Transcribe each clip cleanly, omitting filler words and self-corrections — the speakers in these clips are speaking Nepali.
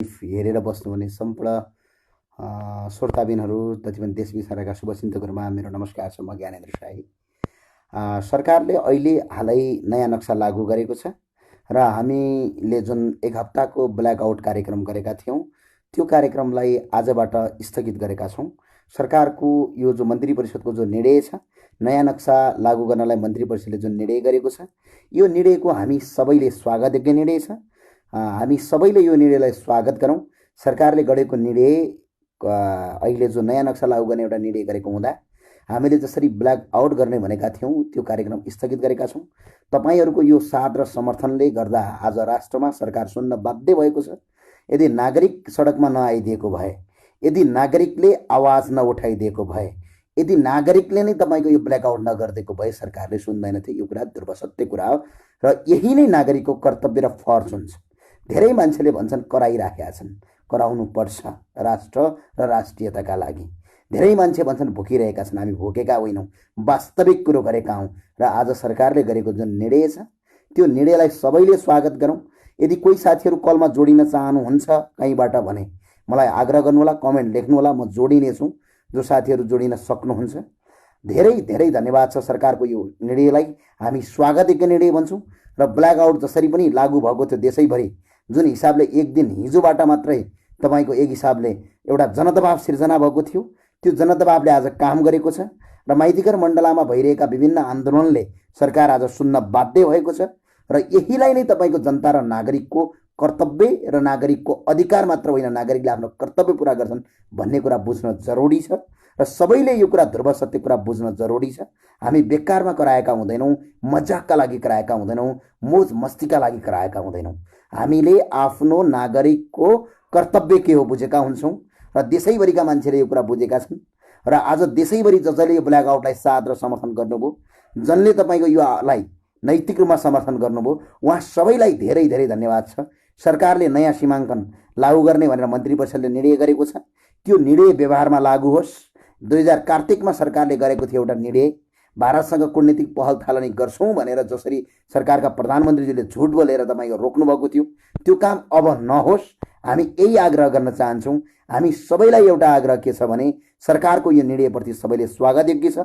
हेरेर बस्नुहुने सम्पूर्ण श्रोताबिनहरू जति पनि देश विदेशका शुभचिन्तकहरूमा मेरो नमस्कार छ। म ज्ञानेन्द्र साई। सरकारले अहिले हालै नयाँ नक्सा लागू गरेको छ र हामीले जुन एक हप्ताको ब्ल्याकआउट कार्यक्रम गरेका थियौँ त्यो कार्यक्रमलाई आजबाट स्थगित गरेका छौँ। सरकारको यो जो मन्त्री परिषदको जो निर्णय छ, नयाँ नक्सा लागू गर्नलाई मन्त्री परिषदले जुन निर्णय गरेको छ, यो निर्णयको हामी सबैले स्वागत योग्य निर्णय छ। हामी सबैले यो निर्णयलाई स्वागत गरौँ। सरकारले गरेको निर्णय अहिले जो नयाँ नक्सा लागू गर्ने एउटा निर्णय गरेको हुँदा हामीले जसरी ब्ल्याक आउट गर्ने भनेका थियौँ त्यो कार्यक्रम स्थगित गरेका छौँ। तपाईँहरूको यो साथ र समर्थनले गर्दा आज राष्ट्रमा सरकार सुन्न बाध्य भएको छ। यदि नागरिक सडकमा नआइदिएको भए, यदि नागरिकले आवाज नउठाइदिएको भए, यदि नागरिकले नै तपाईँको यो ब्ल्याकआउट नगरिदिएको भए सरकारले सुन्दैनथे। यो कुरा ध्रुव सत्य कुरा हो र यही नै नागरिकको कर्तव्य र फर्ज हुन्छ। धेरै मान्छेले भन्छन् कराइराखेका छन्, कराउनु पर्छ राष्ट्र र राष्ट्रियताका लागि। धेरै मान्छे भन्छन् भोकिरहेका छन्, हामी भोकेका होइनौँ, वास्तविक कुरो गरेका हौँ। र आज सरकारले गरेको जुन निर्णय छ त्यो निर्णयलाई सबैले स्वागत गरौँ। यदि कोही साथीहरू कलमा जोडिन चाहनुहुन्छ कहीँबाट भने मलाई आग्रह गर्नुहोला, कमेन्ट लेख्नुहोला, म जोडिनेछु। जो साथीहरू जोडिन सक्नुहुन्छ धेरै धेरै धन्यवाद छ। सरकारको यो निर्णयलाई हामी स्वागत योग्य निर्णय भन्छौँ र ब्ल्याकआउट जसरी पनि लागू भएको थियो देशैभरि, जुन हिसाबले एक दिन हिजोबाट मात्रै तपाईँको एक हिसाबले एउटा जनदबाव सिर्जना भएको थियो, त्यो जनदबावले आज काम गरेको छ र माइतीघर मण्डलामा भइरहेका विभिन्न आन्दोलनले सरकार आज सुन्न बाध्य भएको छ। र यहीलाई नै तपाईँको जनता र नागरिकको कर्तव्य र नागरिकको अधिकार मात्र होइन, नागरिकले आफ्नो कर्तव्य पुरा गर्छन् भन्ने कुरा बुझ्न जरुरी छ र सबैले यो कुरा ध्रुव सत्य कुरा बुझ्न जरुरी छ। हामी बेकारमा कराएका हुँदैनौँ, मजाकका लागि कराएका हुँदैनौँ, मोज मस्तीका लागि कराएका हुँदैनौँ। हामीले आफ्नो नागरिकको कर्तव्य के हो बुझेका हुन्छौँ र देशैभरिका मान्छेले यो कुरा बुझेका छन्। र आज देशैभरि जसले यो ब्ल्याकआउटलाई साथ र समर्थन गर्नुभयो, जसले तपाईँको योलाई नैतिक रूपमा समर्थन गर्नुभयो, उहाँ सबैलाई धेरै धेरै धन्यवाद छ। सरकारले नयाँ सीमाङ्कन लागू गर्ने भनेर मन्त्री परिषदले निर्णय गरेको छ, त्यो निर्णय व्यवहारमा लागू होस्। 2000 कार्तिकमा सरकारले गरेको थियो एउटा निर्णय, भारतसँग कूटनीतिक पहल थालनी गर्छौँ भनेर जसरी सरकारका प्रधानमन्त्रीजीले झुट बोलेर तपाईँको रोक्नु भएको थियो, त्यो काम अब नहोस्। हामी यही आग्रह गर्न चाहन्छौँ। हामी सबैलाई एउटा आग्रह के छ भने सरकारको यो निर्णयप्रति सबैले स्वागत योग्य छ।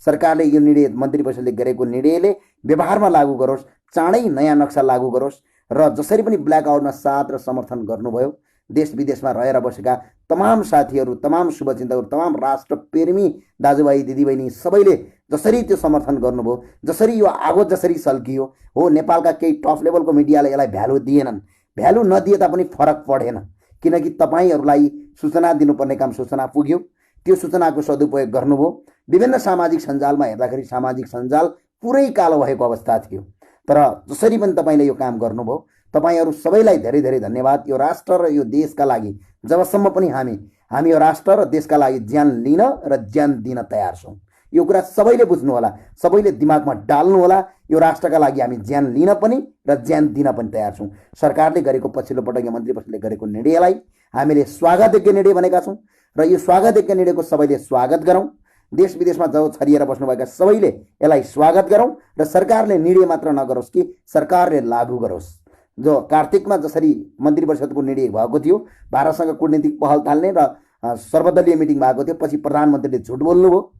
सरकारले यो निर्णय मन्त्री परिषदले गरेको निर्णयले व्यवहारमा लागू गरोस्, चाँडै नयाँ नक्सा लागू गरोस् र जसरी पनि ब्ल्याकआउटमा साथ र समर्थन गर्नुभयो, देश विदेशमा रहेर बसेका तमाम साथीहरू, तमाम शुभचिन्तकहरू, तमाम राष्ट्रप्रेमी दाजुभाइ दिदीबहिनी सबैले जसरी त्यो समर्थन गर्नुभयो, जसरी यो आगो जसरी सल्कियो हो, नेपालका केही टप लेभलको मिडियाले यसलाई भ्यालु दिएनन्। भ्यालु नदिए तापनि फरक परेन, किनकि तपाईँहरूलाई सूचना दिनुपर्ने काम सूचना पुग्यो, त्यो सूचनाको सदुपयोग गर्नुभयो। विभिन्न सामाजिक सञ्जालमा हेर्दाखेरि सामाजिक सञ्जाल पुरै कालो भएको अवस्था थियो, तर जसरी पनि तपाईँले यो काम गर्नुभयो, तपाईँहरू सबैलाई धेरै धेरै धन्यवाद। यो राष्ट्र र यो देशका लागि जबसम्म पनि हामी यो राष्ट्र र देशका लागि ज्यान लिन र ज्यान दिन तयार छौँ। यो कुरा सबैले बुझ्नुहोला, सबैले दिमागमा डाल्नुहोला। यो राष्ट्रका लागि हामी ज्यान लिन पनि र ज्यान दिन पनि तयार छौँ। सरकारले गरेको पछिल्लो पटक मन्त्री परिषदले गरेको निर्णयलाई हामीले स्वागत योग्य निर्णय भनेका छौँ र यो स्वागत योग्य निर्णयको सबैले स्वागत गरौँ। देश विदेशमा जो छरिएर बस्नुभएका सबैले यसलाई स्वागत गरौँ र सरकारले निर्णय मात्र नगरोस् कि सरकारले लागू गरोस्। जो कार्तिकमा जसरी मन्त्री परिषदको निर्णय भएको थियो, भारतसँग कूटनीतिक पहल थाल्ने र सर्वदलीय मिटिङ भएको थियो, पछि प्रधानमन्त्रीले झुट बोल्नुभयो,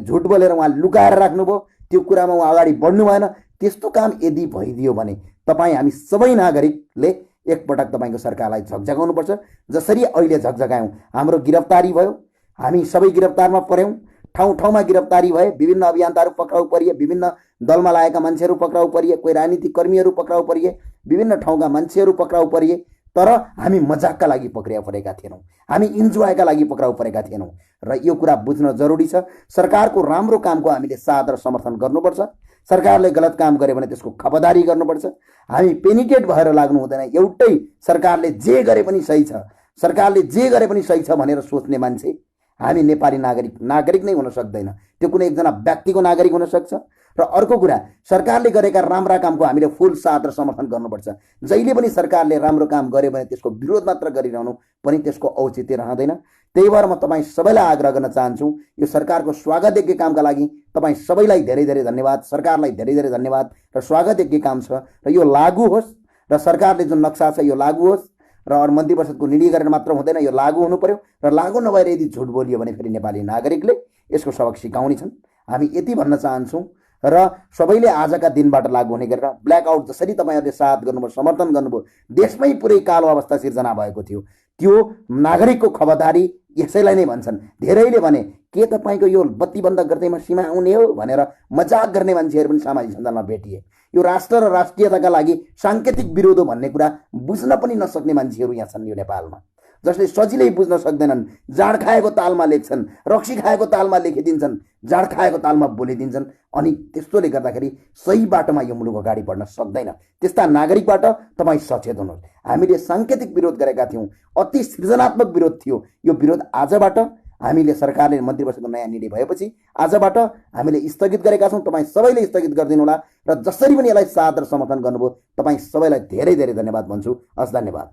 झुट बोलेर उहाँ लुकाएर राख्नुभयो, त्यो कुरामा उहाँ अगाडि बढ्नु भएन। त्यस्तो काम यदि भइदियो भने तपाईँ हामी सबै नागरिकले एकपटक तपाईँको सरकारलाई झकझगाउनुपर्छ। जसरी अहिले झकझगायौँ, हाम्रो गिरफ्तारी भयो, हामी सबै गिरफ्तारमा पर्यौँ, ठाउँ ठाउँमा गिरफ्तारी भए, विभिन्न अभियन्ताहरू पक्राउ परिए, विभिन्न दलमा लागेका मान्छेहरू पक्राउ परिए, कोही राजनीतिक कर्मीहरू पक्राउ परिए, विभिन्न ठाउँका मान्छेहरू पक्राउ परिए, तर हामी मजाकका लागि पक्रिया परेका थिएनौँ, हामी इन्जोयका लागि पक्राउ परेका थिएनौँ। र यो कुरा बुझ्न जरुरी छ। सरकारको राम्रो कामको हामीले साथ र समर्थन गर्नुपर्छ। सरकारले गलत काम गर्यो भने त्यसको खबरदारी गर्नुपर्छ। हामी पेनिटेड भएर लाग्नु हुँदैन। एउटै सरकारले जे गरे पनि सही छ, सरकारले जे गरे पनि सही छ भनेर सोच्ने मान्छे हामी नेपाली नागरिक नै हुन सक्दैन। त्यो कुनै एकजना व्यक्तिको नागरिक हुन सक्छ। र अर्को कुरा, सरकारले गरेका राम्रा कामको हामीले फुल साथ र समर्थन गर्नुपर्छ। जहिले पनि सरकारले राम्रो काम गर्यो भने त्यसको विरोध मात्र गरिरहनु पनि त्यसको औचित्य रहँदैन। त्यही भएर म तपाईँ सबैलाई आग्रह गर्न चाहन्छु, यो सरकारको स्वागत योग्य कामका लागि तपाईँ सबैलाई धेरै धेरै धन्यवाद, सरकारलाई धेरै धेरै धन्यवाद। र स्वागत योग्य काम छ र यो लागू होस् र सरकारले जुन नक्सा छ यो लागू होस् र मन्त्री परिषदको निर्णय गरेर मात्र हुँदैन, यो लागू हुनु पर्यो र लागू नभएर यदि झुट बोलियो भने फेरि नेपाली नागरिकले यसको सबक सिकाउने छन्। हामी यति भन्न चाहन्छौँ र सबैले आजका दिनबाट लागू हुने गरेर ब्ल्याकआउट जसरी तपाईँहरूले साथ गर्नुभयो, समर्थन गर्नुभयो, देशमै पुरै कालो अवस्था सिर्जना भएको थियो, त्यो नागरिकको खबरदारी यसैलाई नै भन्छन्। धेरैले भने के तपाईँको यो बत्ती बन्द गर्दैमा सीमा आउने हो भनेर मजाक गर्ने मान्छेहरू पनि सामाजिक सञ्जालमा भेटिए। यो राष्ट्र र राष्ट्रियताका लागि साङ्केतिक विरोध हो भन्ने कुरा बुझ्न पनि नसक्ने मान्छेहरू यहाँ छन् यो नेपालमा, जसले सजिलै बुझ्न सक्दैनन्। जाँड खाएको तालमा लेख्छन्, रक्सी खाएको तालमा लेखिदिन्छन्, जाँड खाएको तालमा बोलिदिन्छन्, अनि त्यस्तोले गर्दाखेरि सही बाटोमा यो मुलुक अगाडि बढ्न सक्दैन। त्यस्ता नागरिकबाट तपाईँ सचेत हुनुहोस्। हामीले साङ्केतिक विरोध गरेका थियौँ, अति सृजनात्मक विरोध थियो। यो विरोध आजबाट हामीले सरकारले मन्त्री परिषदको नयाँ निर्णय भएपछि आजबाट हामीले स्थगित गरेका छौँ। तपाईँ सबैले स्थगित गरिदिनु होला र जसरी पनि यसलाई साथ र समर्थन गर्नुभयो तपाईँ सबैलाई धेरै धेरै धन्यवाद भन्छु। हस्, धन्यवाद।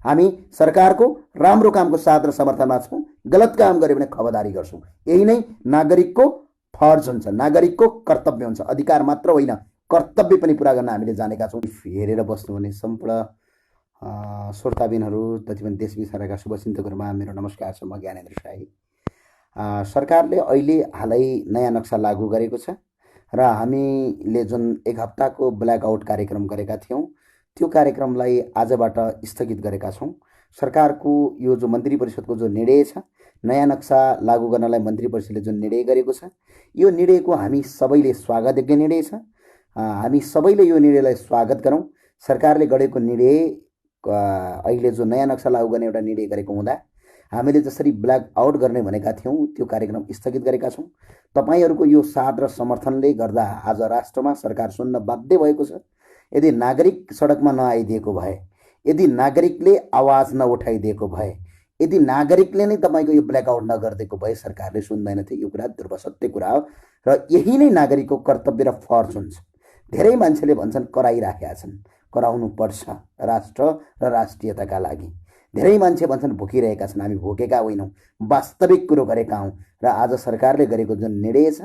हामी सरकारको राम्रो कामको साथ र समर्थनमा छौँ। गलत काम गऱ्यो भने खबरदारी गर्छौँ। यही नै नागरिकको फर्ज हुन्छ, नागरिकको कर्तव्य हुन्छ। अधिकार मात्र होइन, कर्तव्य पनि पुरा गर्न हामीले जानेका छौँ। हेरेर बस्नुहुने सम्पूर्ण श्रोताबिनहरू, जति पनि देश विदेशका शुभचिन्तकहरूमा मेरो नमस्कार छ। म ज्ञानेन्द्र शाही। सरकारले अहिले हालै नयाँ नक्सा लागू गरेको छ र हामीले जुन एक हप्ताको ब्ल्याकआउट कार्यक्रम गरेका थियौँ त्यो कार्यक्रमलाई आजबाट स्थगित गरेका छौँ। सरकारको यो जो मन्त्री परिषदको जो निर्णय छ, नयाँ नक्सा लागू गर्नलाई मन्त्री परिषदले जुन निर्णय गरेको छ, यो निर्णयको हामी सबैले स्वागतयोग्य निर्णय छ। हामी सबैले यो निर्णयलाई स्वागत गरौँ। सरकारले गरेको निर्णय अहिले जो नयाँ नक्सा लागू गर्ने एउटा निर्णय गरेको हुँदा हामीले जसरी ब्ल्याक आउट गर्ने भनेका थियौँ त्यो कार्यक्रम स्थगित गरेका छौँ। तपाईँहरूको यो साथ र समर्थनले गर्दा आज राष्ट्रमा सरकार सुन्न बाध्य भएको छ। यदि नागरिक सडकमा नआइदिएको भए, यदि नागरिकले आवाज नउठाइदिएको भए, यदि नागरिकले नै तपाईँको यो ब्ल्याकआउट नगरिदिएको भए सरकारले सुन्दैनथे। यो कुरा ध्रुव सत्य कुरा हो र यही नै नागरिकको कर्तव्य र फर्ज हुन्छ। धेरै मान्छेले भन्छन् कराइराखेका छन्, कराउनु पर्छ राष्ट्र र राष्ट्रियताका लागि। धेरै मान्छे भन्छन् भोकिरहेका छन्, हामी भोकेका होइनौँ, वास्तविक कुरो गरेका हौँ। र आज सरकारले गरेको जुन निर्णय छ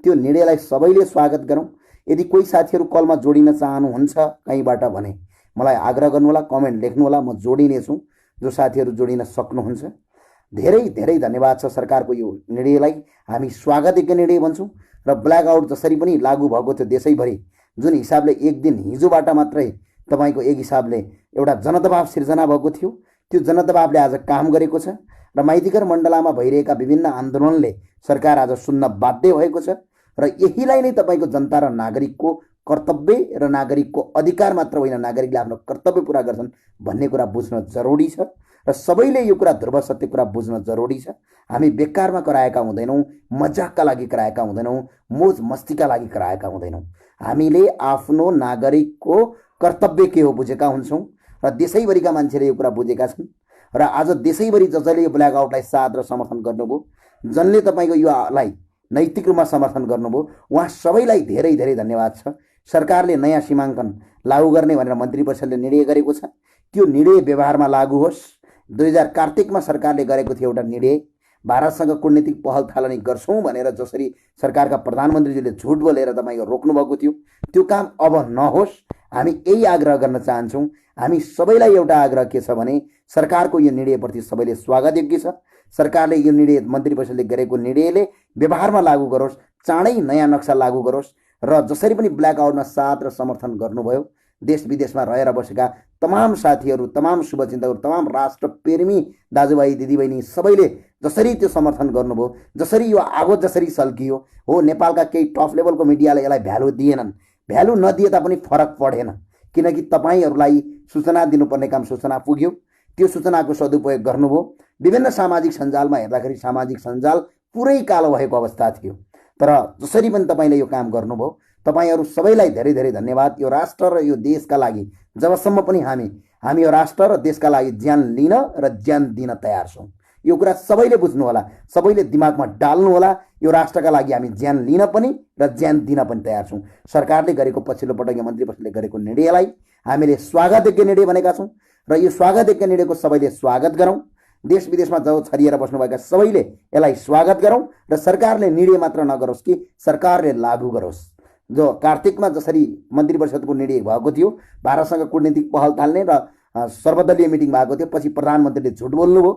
त्यो निर्णयलाई सबैले स्वागत गरौँ। यदि कोही साथीहरू कलमा जोडिन चाहनुहुन्छ कहीँबाट भने मलाई आग्रह गर्नुहोला, कमेन्ट लेख्नुहोला, म जोडिनेछु। जो साथीहरू जोडिन सक्नुहुन्छ धेरै धेरै धन्यवाद छ। सरकारको यो निर्णयलाई हामी स्वागतयोग्य निर्णय भन्छौँ र ब्ल्याकआउट जसरी पनि लागू भएको थियो देशैभरि, जुन हिसाबले एक दिन हिजोबाट मात्रै तपाईँको एक हिसाबले एउटा जनदबाव सिर्जना भएको थियो, त्यो जनदबावले आज काम गरेको छ र माइतीघर मण्डलामा भइरहेका विभिन्न आन्दोलनले सरकार आज सुन्न बाध्य भएको छ। र यहीलाई नै तपाईँको जनता र नागरिकको कर्तव्य र नागरिकको अधिकार मात्र होइन, नागरिकले आफ्नो कर्तव्य पुरा गर्छन् भन्ने कुरा बुझ्न जरुरी छ र सबैले यो कुरा ध्रुव सत्य कुरा बुझ्न जरुरी छ। हामी बेकारमा कराएका हुँदैनौँ, मजाकका लागि कराएका हुँदैनौँ, मोज मस्तीका लागि कराएका हुँदैनौँ। हामीले आफ्नो नागरिकको कर्तव्य के हो बुझेका हुन्छौँ र देशैभरिका मान्छेले यो कुरा बुझेका छन्। र आज देशैभरि जसले यो ब्ल्याकआउटलाई साथ र समर्थन गर्नुभयो, जसले तपाईँको योलाई नैतिक रूपमा समर्थन गर्नुभयो, उहाँ सबैलाई धेरै धेरै धन्यवाद छ। सरकारले नयाँ सीमाङ्कन लागू गर्ने भनेर मन्त्री परिषदले निर्णय गरेको छ, त्यो निर्णय व्यवहारमा लागू होस्। 2000 कार्तिकमा सरकारले गरेको थियो एउटा निर्णय, भारतसँग कूटनीतिक पहल थालनी गर्छौँ भनेर जसरी सरकारका प्रधानमन्त्रीजीले झुट बोलेर तपाईँको रोक्नु भएको थियो, त्यो काम अब नहोस्। हामी यही आग्रह गर्न चाहन्छौँ। हामी सबैलाई एउटा आग्रह के छ भने सरकारको यो निर्णयप्रति सबैले स्वागतयोग्य छ। सरकारले यो निर्णय मन्त्री परिषदले गरेको निर्णयले व्यवहारमा लागू गरोस्, चाँडै नयाँ नक्सा लागू गरोस् र जसरी पनि ब्ल्याकआउटमा साथ र समर्थन गर्नुभयो देश विदेशमा रहेर बसेका तमाम साथीहरू, तमाम शुभचिन्तकहरू, तमाम राष्ट्रप्रेमी दाजुभाइ दिदीबहिनी सबैले जसरी त्यो समर्थन गर्नुभयो, जसरी यो आगो जसरी सल्कियो हो, नेपालका केही टप लेभलको मिडियाले यसलाई भ्यालु दिएनन्। भ्यालु नदिए तापनि फरक परेन, किनकि तपाईँहरूलाई सूचना दिनुपर्ने काम सूचना पुग्यो, त्यो सूचनाको सदुपयोग गर्नुभयो। विभिन्न सामाजिक सञ्जालमा हेर्दाखेरि सामाजिक सञ्जाल पुरै कालो भएको अवस्था थियो, तर जसरी पनि तपाईँले यो काम गर्नुभयो, तपाईँहरू सबैलाई धेरै धेरै धन्यवाद। यो राष्ट्र र यो देशका लागि जबसम्म पनि हामी यो राष्ट्र र देशका लागि ज्यान लिन र ज्यान दिन तयार छौँ। यो कुरा सबैले बुझ्नु होला, सबैले दिमागमा डाल्नु होला। यो राष्ट्रका लागि हामी ज्यान लिन पनि र ज्यान दिन पनि तयार छौँ। सरकारले गरेको पछिल्लो पटक मन्त्री परिषदले गरेको निर्णयलाई हामीले स्वागतयोग्य निर्णय भनेका छौँ र यो स्वागतयोग्य निर्णयको सबैले स्वागत गरौँ। देश विदेशमा जो छरिएर बस्नुभएका सबैले यसलाई स्वागत गरौँ र सरकारले निर्णय मात्र नगरोस् कि सरकारले लागू गरोस्। जो कार्तिकमा जसरी मन्त्री परिषदको निर्णय भएको थियो भारतसँग कूटनीतिक पहल थाल्ने र सर्वदलीय मिटिङ भएको थियो, पछि प्रधानमन्त्रीले झुट बोल्नुभयो,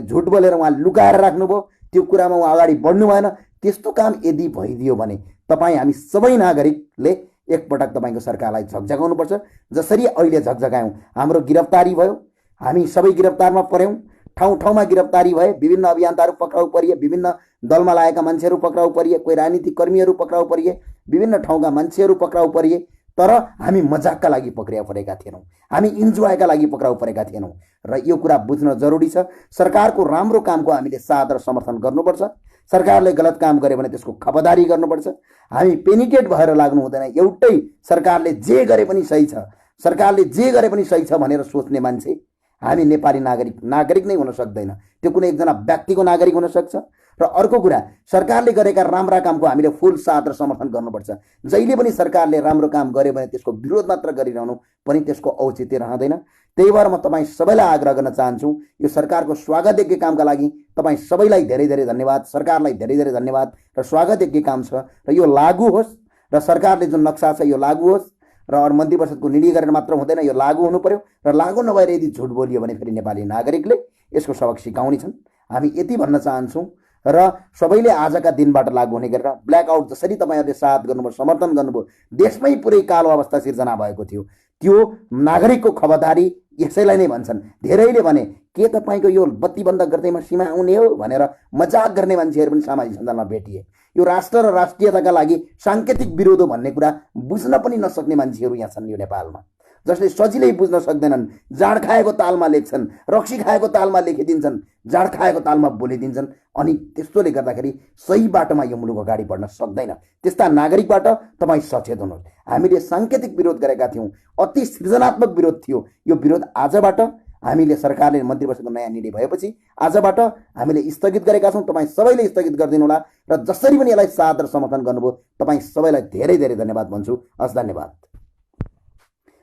झुट बोलेर उहाँ लुकाएर राख्नुभयो, त्यो कुरामा उहाँ अगाडि बढ्नु भएन। त्यस्तो काम यदि भइदियो भने तपाईँ हामी सबै नागरिकले एकपटक तपाईँको सरकारलाई झकझगाउनुपर्छ। जसरी अहिले झकझगायौँ, हाम्रो गिरफ्तारी भयो, हामी सबै गिरफ्तारमा पर्यौँ, ठाउँ ठाउँमा गिरफ्तारी भए, विभिन्न अभियन्ताहरू पक्राउ परिए, विभिन्न दलमा लागेका मान्छेहरू पक्राउ परिए, कोही राजनीतिक कर्मीहरू पक्राउ परिए, विभिन्न ठाउँका मान्छेहरू पक्राउ परिए। तर हामी मजाकका लागि पक्रिया परेका थिएनौँ, हामी इन्जोयका लागि पक्राउ परेका थिएनौँ। र यो कुरा बुझ्न जरुरी छ। सरकारको राम्रो कामको हामीले साथ र समर्थन गर्नुपर्छ। सरकारले गलत काम गरे भने त्यसको खबरदारी गर्नुपर्छ। हामी पेनिटेड भएर लाग्नु हुँदैन। एउटै सरकारले जे गरे पनि सही छ, सरकारले जे गरे पनि सही छ भनेर सोच्ने मान्छे हामी नेपाली नागरिक नै हुन सक्दैन। त्यो कुनै एकजना व्यक्तिको नागरिक हुन सक्छ। र अर्को कुरा, सरकारले गरेका राम्रा कामको हामीले फुल साथ र समर्थन गर्नुपर्छ। जहिले पनि सरकारले राम्रो काम गर्यो भने त्यसको विरोध मात्र गरिरहनु पनि त्यसको औचित्य रहँदैन। त्यही भएर म तपाईँ सबैलाई आग्रह गर्न चाहन्छु, यो सरकारको स्वागतयोग्य कामका लागि तपाईँ सबैलाई धेरै धेरै धन्यवाद, सरकारलाई धेरै धेरै धन्यवाद। र स्वागतयोग्य काम छ र यो लागू होस्, र सरकारले जुन नक्सा छ यो लागू होस्। र अरू मन्त्री परिषदको निर्णय गरेर मात्र हुँदैन, यो लागू हुनु पर्यो। र लागू नभएर यदि झुट बोलियो भने फेरि नेपाली नागरिकले यसको सबक सिकाउने छन्। हामी यति भन्न चाहन्छौँ। र सबैले आजका दिनबाट लागू हुने गरेर ब्ल्याकआउट जसरी तपाईँहरूले साथ गर्नुभयो, समर्थन गर्नुभयो, देशमै पुरै कालो अवस्था सिर्जना भएको थियो, त्यो नागरिकको खबरदारी यसैलाई नै भन्छन्। धेरैले भने के तपाईँको यो बत्ती बन्द गर्दैमा सीमा आउने हो भनेर मजाक गर्ने मान्छेहरू पनि सामाजिक सञ्जालमा भेटिए। यो राष्ट्र र राष्ट्रियताका लागि साङ्केतिक विरोध हो भन्ने कुरा बुझ्न पनि नसक्ने मान्छेहरू यहाँ छन् यो नेपालमा, जसले सजिलै बुझ्न सक्दैनन्। जाँड खाएको तालमा लेख्छन्, रक्सी खाएको तालमा लेखिदिन्छन्, जाँड खाएको तालमा बोलिदिन्छन्। अनि त्यस्तोले गर्दाखेरि सही बाटोमा यो मुलुक अगाडि बढ्न सक्दैन। त्यस्ता नागरिकबाट तपाईँ सचेत हुनुहोस्। हामीले साङ्केतिक विरोध गरेका थियौँ, अति सृजनात्मक विरोध थियो। यो विरोध आजबाट हामीले सरकारले मन्त्री परिषदको नयाँ निर्णय भएपछि आजबाट हामीले स्थगित गरेका छौँ। तपाईँ सबैले स्थगित गरिदिनु होला। र जसरी पनि यसलाई साथ र समर्थन गर्नुभयो तपाईँ सबैलाई धेरै धेरै धन्यवाद भन्छु। हस्, धन्यवाद।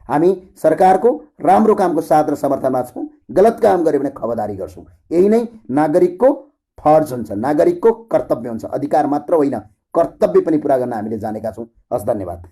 हामी सरकारको राम्रो कामको साथ र समर्थनमा छौँ। गलत काम गऱ्यो भने खबरदारी गर्छौँ। यही नै नागरिकको फर्ज हुन्छ, नागरिकको कर्तव्य हुन्छ। अधिकार मात्र होइन, कर्तव्य पनि पुरा गर्न हामीले जानेका छौँ। हस्, धन्यवाद।